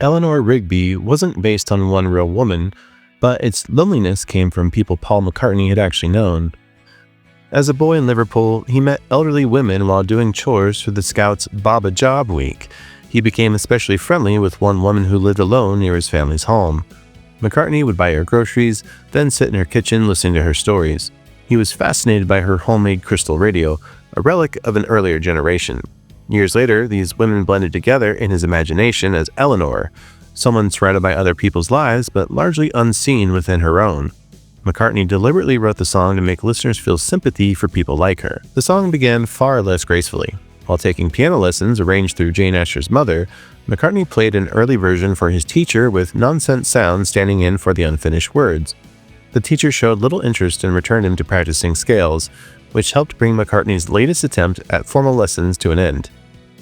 Eleanor Rigby wasn't based on one real woman, but its loneliness came from people Paul McCartney had actually known. As a boy in Liverpool, he met elderly women while doing chores for the Scouts' Baba Job Week. He became especially friendly with one woman who lived alone near his family's home. McCartney would buy her groceries, then sit in her kitchen listening to her stories. He was fascinated by her homemade crystal radio, a relic of an earlier generation. Years later, these women blended together in his imagination as Eleanor, someone surrounded by other people's lives but largely unseen within her own. McCartney deliberately wrote the song to make listeners feel sympathy for people like her. The song began far less gracefully. While taking piano lessons arranged through Jane Asher's mother, McCartney played an early version for his teacher with nonsense sounds standing in for the unfinished words. The teacher showed little interest and returned him to practicing scales, which helped bring McCartney's latest attempt at formal lessons to an end.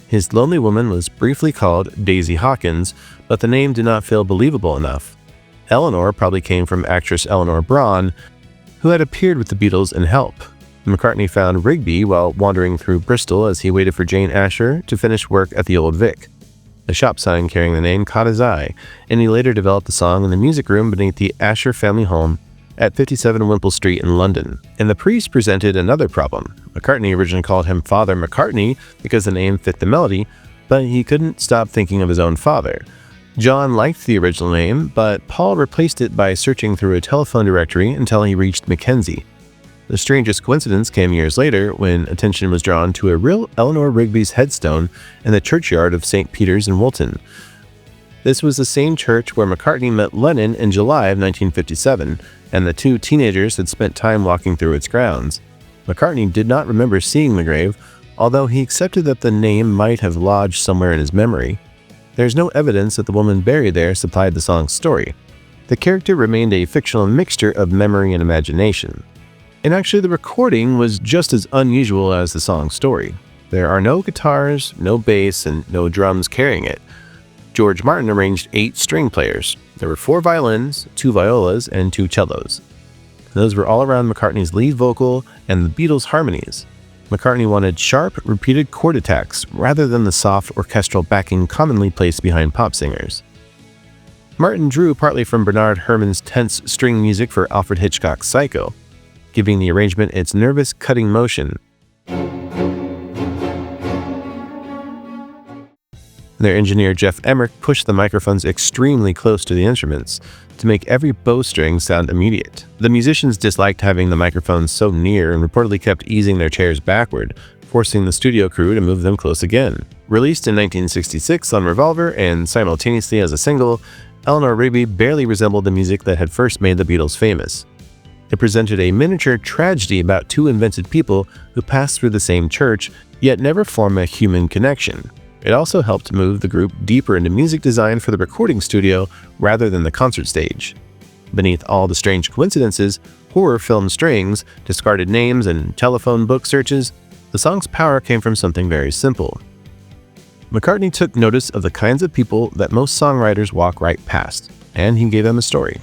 His lonely woman was briefly called Daisy Hawkins, but the name did not feel believable enough. Eleanor probably came from actress Eleanor Braun, who had appeared with the Beatles in Help. McCartney found Rigby while wandering through Bristol as he waited for Jane Asher to finish work at the Old Vic. A shop sign carrying the name caught his eye, and he later developed the song in the music room beneath the Asher family home at 57 Wimpole Street in London. And the priest presented another problem. McCartney originally called him Father McCartney because the name fit the melody, but he couldn't stop thinking of his own father. John liked the original name, but Paul replaced it by searching through a telephone directory until he reached McKenzie. The strangest coincidence came years later when attention was drawn to a real Eleanor Rigby's headstone in the churchyard of St. Peter's in Woolton. This was the same church where McCartney met Lennon in July of 1957, and the two teenagers had spent time walking through its grounds. McCartney did not remember seeing the grave, although he accepted that the name might have lodged somewhere in his memory. There's no evidence that the woman buried there supplied the song's story. The character remained a fictional mixture of memory and imagination. And actually, the recording was just as unusual as the song's story. There are no guitars, no bass, and no drums carrying it. George Martin arranged 8 string players. There were 4 violins, 2 violas, and 2 cellos. Those were all around McCartney's lead vocal and the Beatles' harmonies. McCartney wanted sharp, repeated chord attacks rather than the soft orchestral backing commonly placed behind pop singers. Martin drew partly from Bernard Herrmann's tense string music for Alfred Hitchcock's Psycho, giving the arrangement its nervous, cutting motion. Their engineer Geoff Emerick pushed the microphones extremely close to the instruments to make every bowstring sound immediate. The musicians disliked having the microphones so near and reportedly kept easing their chairs backward, forcing the studio crew to move them close again. Released in 1966 on Revolver and simultaneously as a single, Eleanor Rigby barely resembled the music that had first made the Beatles famous. It presented a miniature tragedy about 2 invented people who passed through the same church, yet never form a human connection. It also helped move the group deeper into music design for the recording studio rather than the concert stage. Beneath all the strange coincidences, horror film strings, discarded names, and telephone book searches, the song's power came from something very simple. McCartney took notice of the kinds of people that most songwriters walk right past, and he gave them a story.